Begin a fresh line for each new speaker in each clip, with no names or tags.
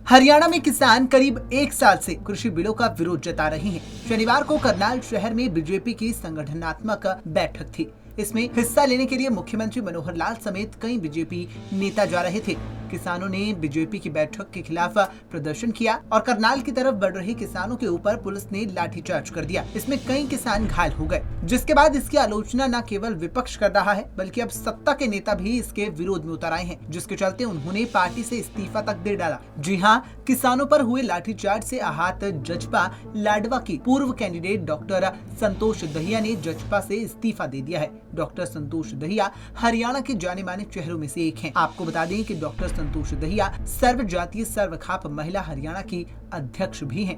हरियाणा में किसान करीब एक साल से कृषि बिलों का विरोध जता रहे हैं। शनिवार को करनाल शहर में बीजेपी की संगठनात्मक बैठक थी। इसमें हिस्सा लेने के लिए मुख्यमंत्री मनोहर लाल समेत कई बीजेपी नेता जा रहे थे। किसानों ने बीजेपी की बैठक के खिलाफ प्रदर्शन किया और करनाल की तरफ बढ़ रहे किसानों के ऊपर पुलिस ने लाठीचार्ज कर दिया। इसमें कई किसान घायल हो गए, जिसके बाद इसकी आलोचना न केवल विपक्ष कर रहा है बल्कि अब सत्ता के नेता भी इसके विरोध में उतर आए हैं, जिसके चलते उन्होंने पार्टी से इस्तीफा तक दे डाला। जी हाँ, किसानों पर हुए लाठीचार्ज से आहत जजपा लाडवा की पूर्व कैंडिडेट डॉक्टर संतोष दहिया ने जजपा से इस्तीफा दे दिया है। डॉक्टर संतोष दहिया हरियाणा के जाने माने चेहरों में से एक हैं। आपको बता दें कि डॉक्टर संतोष दहिया सर्व जातीय सर्वखाप महिला हरियाणा की अध्यक्ष भी हैं।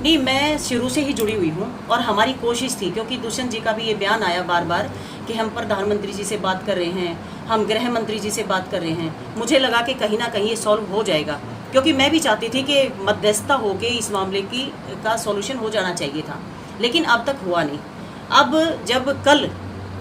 नहीं, मैं शुरू से ही जुड़ी हुई हूँ और हमारी कोशिश थी, क्योंकि दुष्यंत जी का भी ये बयान आया बार बार कि हम प्रधानमंत्री जी से बात कर रहे हैं, हम गृह मंत्री जी से बात कर रहे हैं। मुझे लगा कि कहीं ना कहीं ये सॉल्व हो जाएगा, क्योंकि मैं भी चाहती थी कि मध्यस्थता होके इस मामले का सॉल्यूशन हो जाना चाहिए था, लेकिन अब तक हुआ नहीं। अब जब कल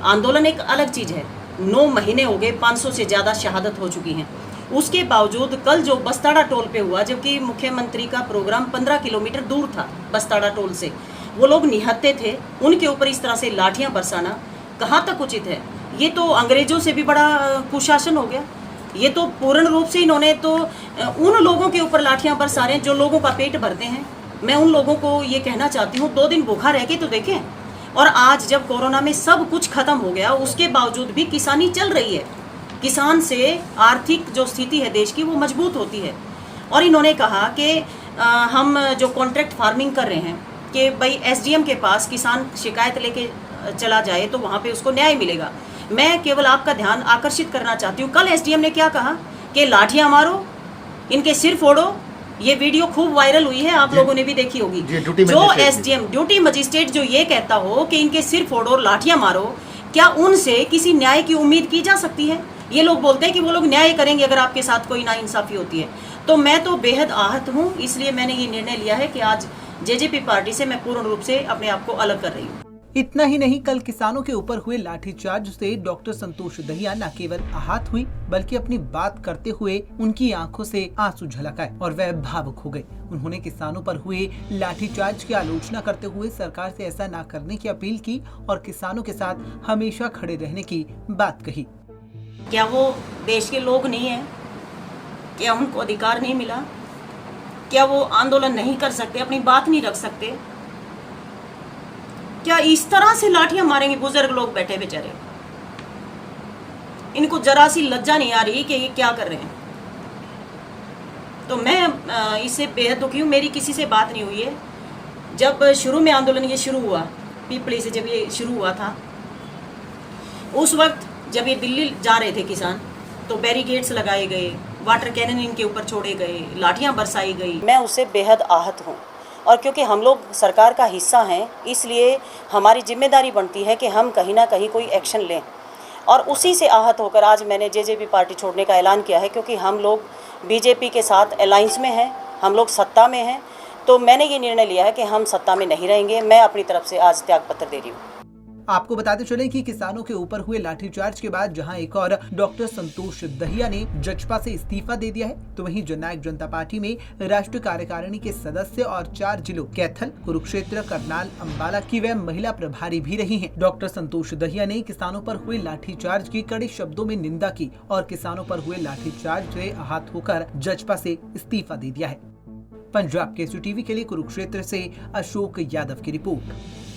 आंदोलन एक अलग चीज़ है, 9 महीने हो गए, 500 से ज़्यादा शहादत हो चुकी हैं। उसके बावजूद कल जो बस्ताड़ा टोल पे हुआ, जबकि मुख्यमंत्री का प्रोग्राम 15 किलोमीटर दूर था बस्ताड़ा टोल से, वो लोग निहत्थे थे, उनके ऊपर इस तरह से लाठियां बरसाना कहाँ तक उचित है? ये तो अंग्रेजों से भी बड़ा कुशासन हो गया। ये तो पूर्ण रूप से इन्होंने तो उन लोगों के ऊपर लाठियां बरसा रहे हैं जो लोगों का पेट भरते हैं। मैं उन लोगों को ये कहना चाहती हूँ, 2 दिन भूखा रह के तो देखें। और आज जब कोरोना में सब कुछ खत्म हो गया, उसके बावजूद भी किसानी चल रही है। किसान से आर्थिक जो स्थिति है देश की, वो मजबूत होती है। और इन्होंने कहा कि हम जो कॉन्ट्रैक्ट फार्मिंग कर रहे हैं कि भाई एसडीएम के पास किसान शिकायत लेके चला जाए तो वहाँ पे उसको न्याय मिलेगा। मैं केवल आपका ध्यान आकर्षित करना चाहती हूँ, कल एसडीएम ने क्या कहा कि लाठियाँ मारो, इनके सिर फोड़ो। ये वीडियो खूब वायरल हुई है, आप लोगों ने भी देखी होगी। जो एसडीएम ड्यूटी मजिस्ट्रेट जो ये कहता हो कि इनके सिर फोड़ो, लाठियाँ मारो, क्या उनसे किसी न्याय की उम्मीद की जा सकती है? ये लोग बोलते हैं कि वो लोग न्याय करेंगे अगर आपके साथ कोई नाइंसाफी होती है। तो मैं तो बेहद आहत हूँ, इसलिए मैंने ये निर्णय लिया है कि आज जेजेपी पार्टी से मैं पूर्ण रूप से अपने आप को अलग कर रही हूँ।
इतना ही नहीं, कल किसानों के ऊपर हुए लाठीचार्ज से डॉक्टर संतोष दहिया न केवल आहत हुई बल्कि अपनी बात करते हुए उनकी आंखों से आंसू झलक आए और वह भावुक हो गए। उन्होंने किसानों पर हुए लाठीचार्ज की आलोचना करते हुए सरकार से ऐसा न करने की अपील की और किसानों के साथ हमेशा खड़े रहने की बात कही।
क्या वो देश के लोग नहीं है? क्या उनको अधिकार नहीं मिला? क्या वो आंदोलन नहीं कर सकते, अपनी बात नहीं रख सकते? क्या इस तरह से लाठियां मारेंगे? बुजुर्ग लोग बैठे बेचारे, इनको जरा सी लज्जा नहीं आ रही कि ये क्या कर रहे हैं। तो मैं इससे बेहद दुखी हूँ। मेरी किसी से बात नहीं हुई है। जब शुरू में आंदोलन ये शुरू हुआ, पीपली से जब ये शुरू हुआ था, उस वक्त जब ये दिल्ली जा रहे थे किसान, तो बैरिकेड्स लगाए गए, वाटर कैनन इनके ऊपर छोड़े गए, लाठियां बरसाई गई। मैं उससे बेहद आहत हूँ और क्योंकि हम लोग सरकार का हिस्सा हैं, इसलिए हमारी जिम्मेदारी बनती है कि हम कहीं ना कहीं कोई एक्शन लें। और उसी से आहत होकर आज मैंने जेजेपी पार्टी छोड़ने का ऐलान किया है, क्योंकि हम लोग बीजेपी के साथ अलायंस में हैं, हम लोग सत्ता में हैं। तो मैंने ये निर्णय लिया है कि हम सत्ता में नहीं रहेंगे। मैं अपनी तरफ से आज त्यागपत्र दे रही हूँ।
आपको बताते चले कि किसानों के ऊपर हुए लाठीचार्ज के बाद जहां एक और डॉक्टर संतोष दहिया ने जजपा से इस्तीफा दे दिया है, तो वहीं जननायक जनता पार्टी में राष्ट्रीय कार्यकारिणी के सदस्य और 4 जिलों कैथल, कुरुक्षेत्र, करनाल, अंबाला की वह महिला प्रभारी भी रही हैं। डॉक्टर संतोष दहिया ने किसानों पर हुए लाठीचार्ज की कड़े शब्दों में निंदा की और किसानों पर हुए लाठीचार्ज से आहत होकर जजपा से इस्तीफा दे दिया है। पंजाब केसरी टीवी के लिए कुरुक्षेत्र से अशोक यादव की रिपोर्ट।